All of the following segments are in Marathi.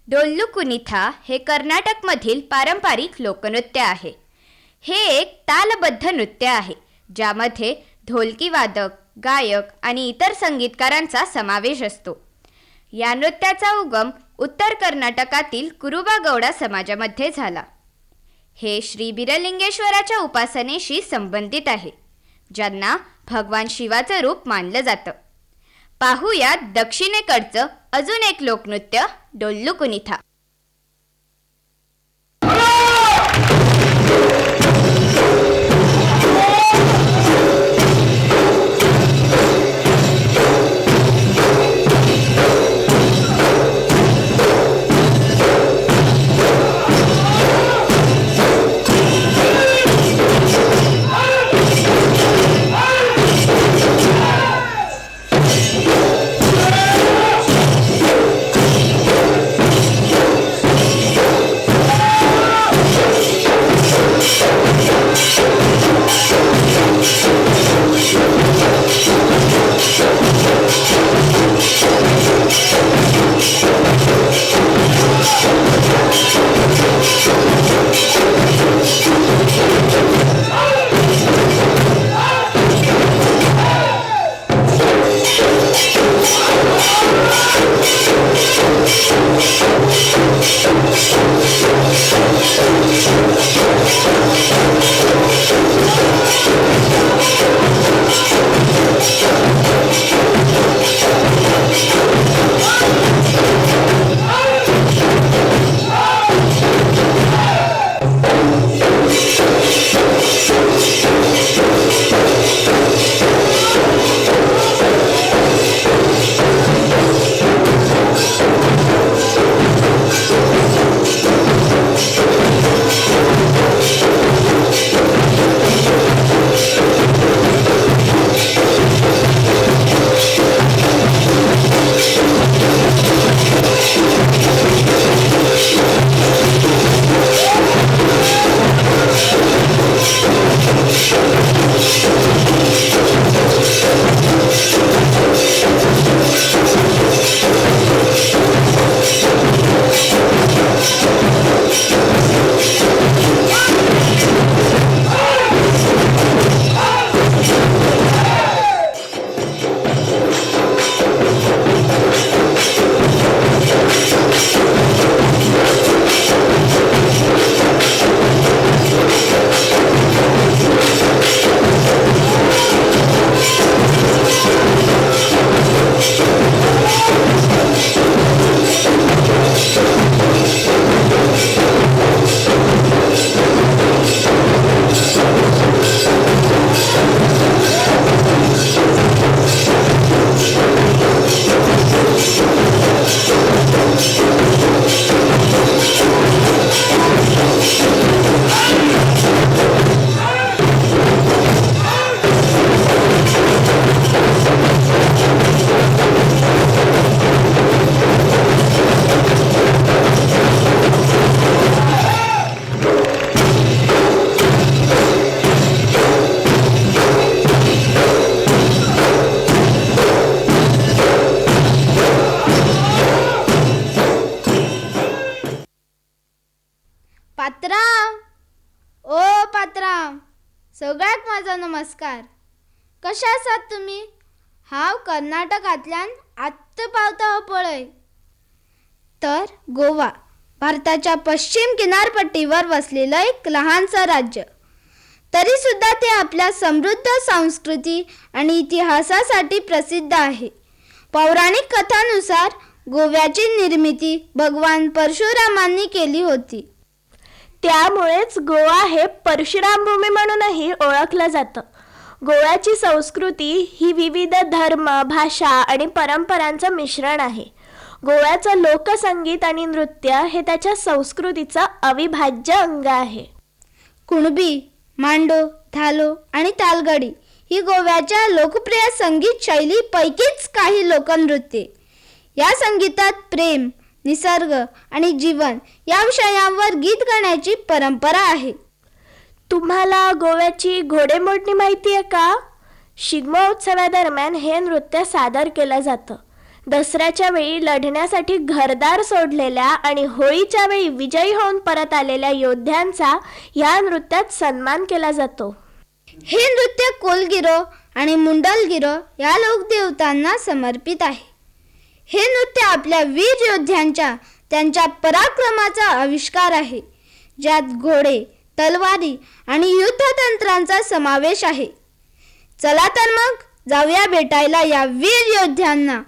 डोल्लू कुनिथा हे कर्नाटकमधील पारंपरिक लोकनृत्य आहे. हे एक तालबद्ध नृत्य आहे ज्यामध्ये ढोलकी वादक, गायक आणि इतर संगीतकारांचा समावेश असतो. या नृत्याचा उगम उत्तर कर्नाटकातील कुरुबा गौडा समाजामध्ये झाला. हे श्री बिरलिंगेश्वराच्या उपासनेशी संबंधित आहे, ज्यांना भगवान शिवाचं रूप मानलं जातं. पाहूयात दक्षिणेकडचं अजून एक लोकनृत्य डोल्लू कुनिथा. पात्राव, ओ पात्राव, सगळ्याक माझा नमस्कार. कशा आसात तुम्ही? हांव कर्नाटकांतल्यान आत्ता पावता हो पळय. तर गोवा भारताच्या पश्चिम किनारपट्टीवर वसलेलं एक लहानसं राज्य. तरी सुद्धा ते आपल्या समृद्ध संस्कृती आणि इतिहासासाठी प्रसिद्ध आहे. पौराणिक कथानुसार गोव्याची निर्मिती भगवान परशुरामांनी केली होती. त्यामुळेच गोवा हे परशुराम भूमी म्हणूनही ओळखलं जातं. गोव्याची संस्कृती ही विविध धर्म, भाषा आणि परंपरांचं मिश्रण आहे. गोव्याचं लोकसंगीत आणि नृत्य हे त्याच्या संस्कृतीचं अविभाज्य अंग आहे. कुणबी, मांडो, धालो आणि तालगडी ही गोव्याच्या लोकप्रिय संगीत शैलीपैकीच काही लोकनृत्ये. या संगीतात प्रेम, निसर्ग आणि जीवन या विषयांवर गीत गाण्याची परंपरा आहे. तुम्हाला गोव्याची घोडेमोडणी माहिती आहे का? शिगमोत्सवादरम्यान हे नृत्य सादर केलं जातं. दसऱ्याच्या वेळी लढण्यासाठी घरदार सोडलेल्या आणि होळीच्या वेळी विजयी होऊन परत आलेल्या योद्ध्यांचा या नृत्यात सन्मान केला जातो. हे नृत्य कोलगिरो आणि मुंडलगिरो या लोकदेवतांना समर्पित आहे. हे नृत्य आपल्या वीर योद्ध्यांच्या त्यांच्या पराक्रमाचा आविष्कार आहे, ज्यात घोडे, तलवारी आणि युद्धतंत्रांचा समावेश आहे. चला तर मग जाऊया भेटायला या वीर योद्ध्यांना.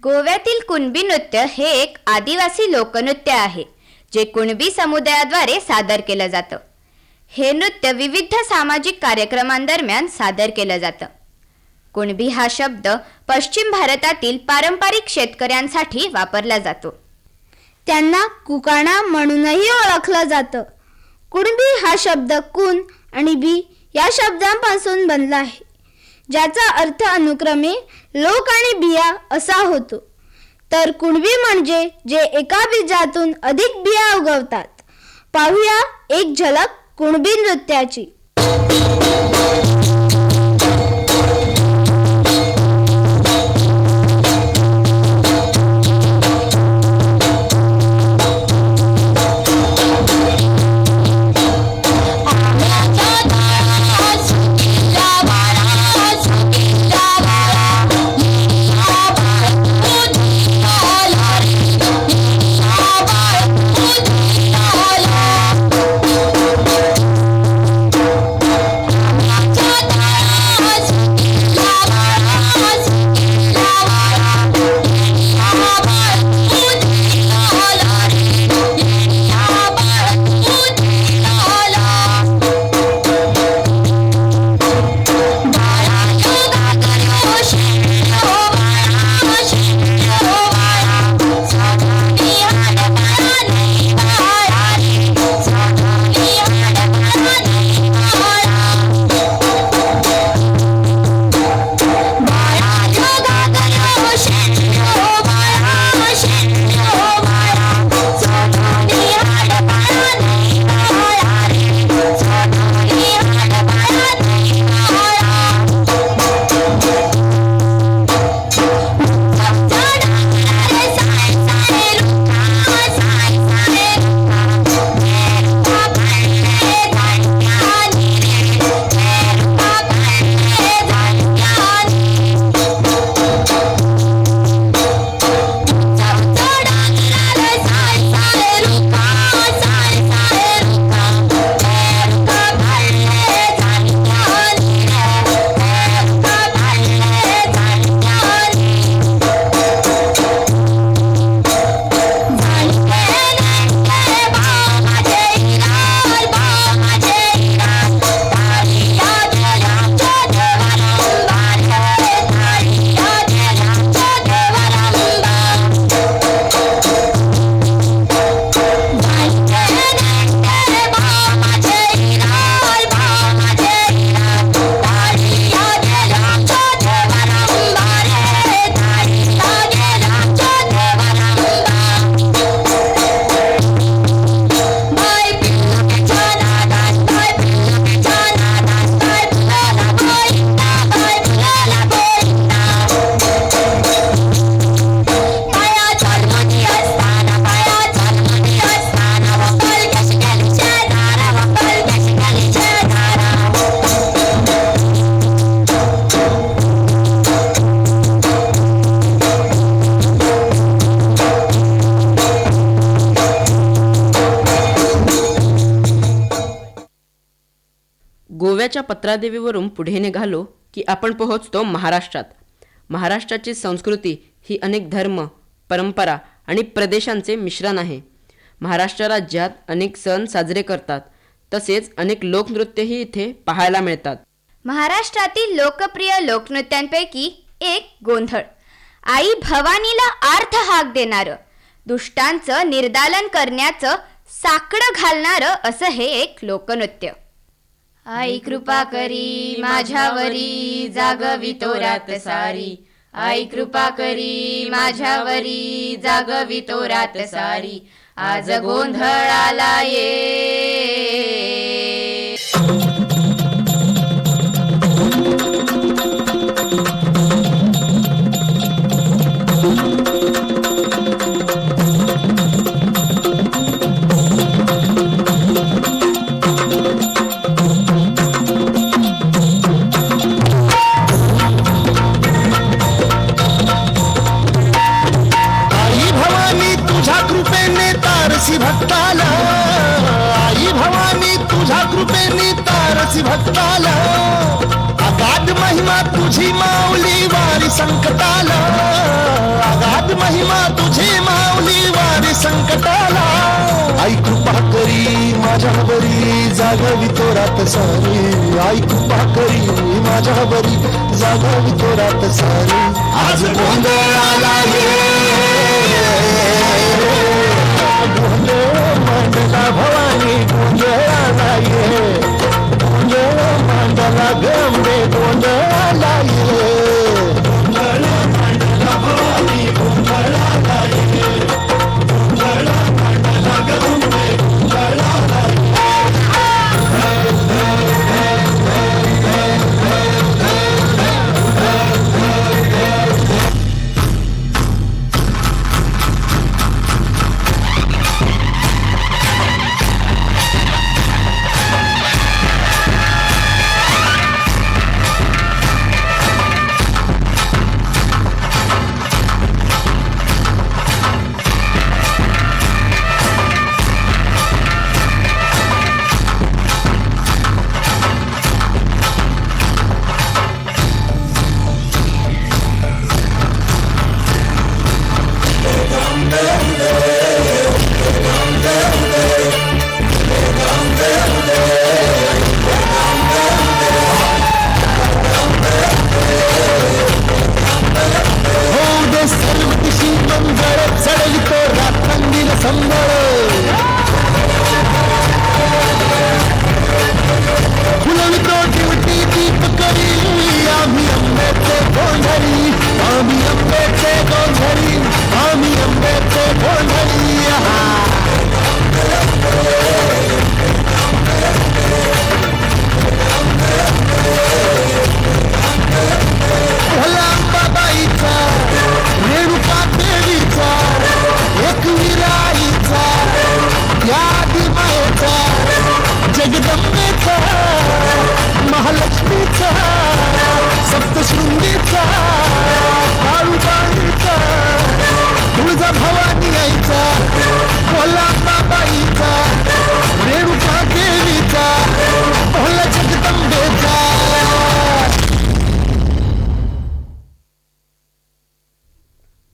गोव्यातील कुणबी नृत्य हे एक आदिवासी लोकनृत्य आहे, जे कुणबी समुदायाद्वारे सादर केलं जातं. हे नृत्य विविध सामाजिक कार्यक्रमांदरम्यान सादर केलं जातं. कुणबी हा शब्द पश्चिम भारतातील पारंपरिक शेतकऱ्यांसाठी वापरला जातो. त्यांना कुकाणा म्हणूनही ओळखलं जातं. कुणबी हा शब्द कुन आणि बी या शब्दांपासून बनला आहे, ज्याचा अर्थ अनुक्रमे लोक आणि बिया असा होतो. तर कुणबी म्हणजे जे एका बीजातून अधिक बिया उगवतात. पाहूया एक झलक कुणबी नृत्याची. पुण्याच्या पत्रादेवीवरून पुढे निघालो की आपण पोहोचतो महाराष्ट्रात. महाराष्ट्राची संस्कृती ही अनेक धर्म, परंपरा आणि प्रदेशांचे मिश्रण आहे. महाराष्ट्र राज्यात अनेक सण साजरे करतात, तसेच अनेक लोकनृत्यही इथे पाहायला मिळतात. महाराष्ट्रातील लोकप्रिय लोकनृत्यांपैकी एक गोंधळ. आई भवानीला आर्थ हाक देणारं, दुष्टांचं निर्दालन करण्याचं साकडं घालणारं असं हे एक लोकनृत्य. आई कृपा करी माझ्यावरी, जागवी तोरात सारी. आई कृपा करी माझ्यावरी, जागवी तोरात सारी. आज गोंधळाला ये. भक्ताला आई भवानी तुझ्या कृपेने तारसी भक्ताला. अगाध महिमा तुझी माऊली वारी संकटाला. अगाध महिमा तुझी माऊली वारी संकटाला. आई कृपा करी माझ्यावरी, जागवी तोरात सारी. आई कृपा करी माझ्यावरी, जागवी तोरात सारी. आज गोंधळाला ये. गोंधळ मांडला भवानी, गोंधळाला ये. गोंधळ मांडला गंगे, गोंधळाला ये. गोंधळ मांडला भवानी, गोंधळाला ये. गोंधळ मांडला गंगे, गोंधळाला ये.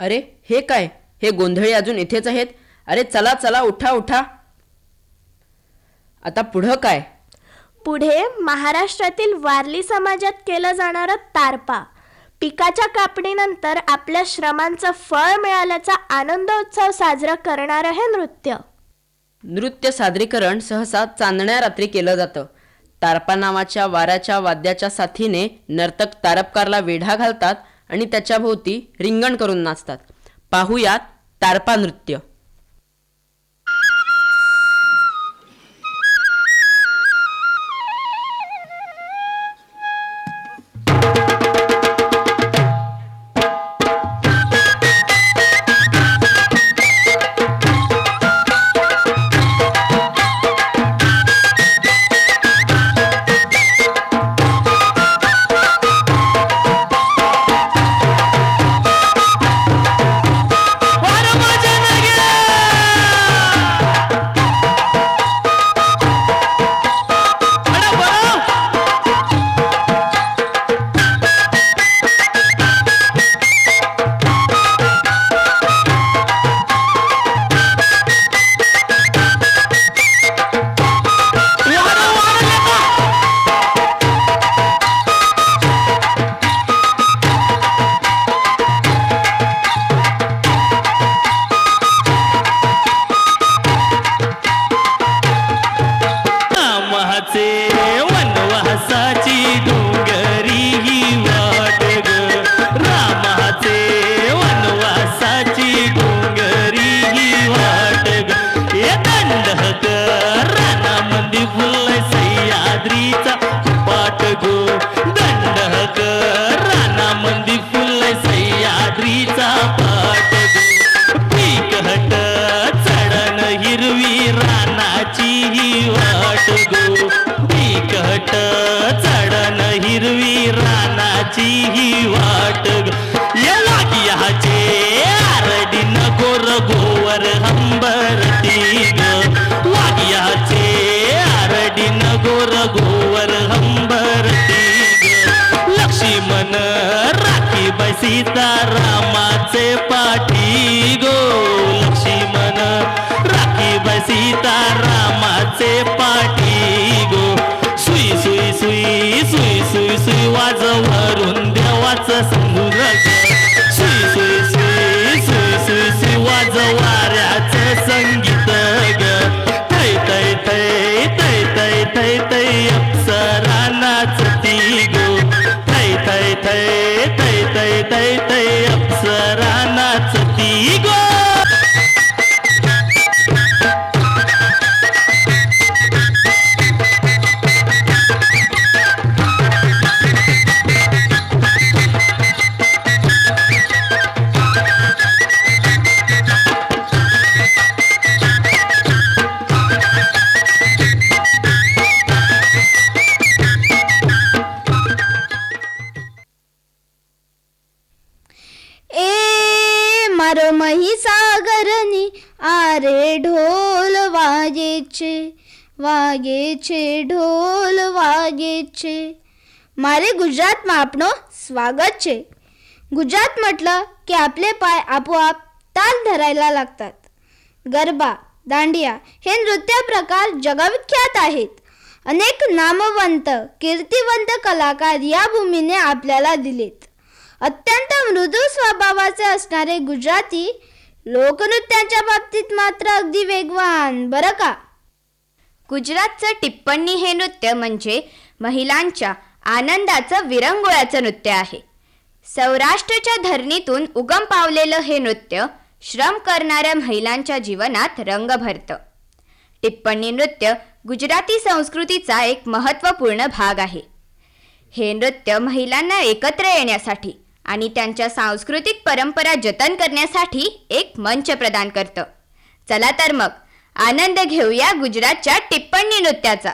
अरे हे काय, हे गोंधळी अजून इथेच आहेत. अरे चला चला, उठा उठा. आता पुढं काय? पुढे महाराष्ट्रातील वारली समाजात केलं जाणारं तारपा. पिकाच्या कापणीनंतर आपल्या श्रमांचं फळ मिळाल्याचा आनंदोत्सव साजरा करणारं हे नृत्य. नृत्य सादरीकरण सहसा चांदण्या रात्री केलं जातं. तारपा नावाच्या वाऱ्याच्या वाद्याच्या साथीने नर्तक तारपकारला वेढा घालतात आणि त्याच्या भोवती रिंगण करून नाचतात. पाहूयात तारपा नृत्य. वार माझ्या नगे सीतारामाचे पाठी गो लक्ष्मण राखीबाई सीतारामाचे पाठी गो सुई सुई सुई सुई सुई सुई वाजवरून देवाचं संगुर सुई सुई सुई सुई सुई सुई वाजवाऱ्याचं संगीत ग थै थै थै थै थै थै थै अप्सरा नाचती गो थै थै थै थै थै थै थै अप्सरा नाचती गो. मारो महिसागरनी आरे ढोल वागेचे वागेचे ढोल वागेचे. मारे गुजरातમાં આપણો સ્વાગત છે. गुजरात म्हटलं की आपले पाय आपोआप ताल धरायला लागतात. गरबा, दांडिया हे नृत्य प्रकार जगविख्यात आहेत. अनेक नामवंत कीर्तिवंत कलाकार या भूमीने आपल्याला दिलेत. अत्यंत मृदू स्वभावाचे असणारे गुजराती लोकनृत्यांच्या बाबतीत मात्र अगदी वेगवान बरं का. गुजरातचं टिप्पणी हे नृत्य म्हणजे महिलांच्या आनंदाचं विरंगुळ्याचं नृत्य आहे. सौराष्ट्रच्या धरणीतून उगम पावलेलं हे नृत्य श्रम करणाऱ्या महिलांच्या जीवनात रंग भरतं. टिप्पणी नृत्य गुजराती संस्कृतीचा एक महत्त्वपूर्ण भाग आहे. हे नृत्य महिलांना एकत्र येण्यासाठी आणि त्यांच्या सांस्कृतिक परंपरा जतन करण्यासाठी एक मंच प्रदान करतं. चला तर मग आनंद घेऊया गुजरातच्या टिप्पणी नृत्याचा.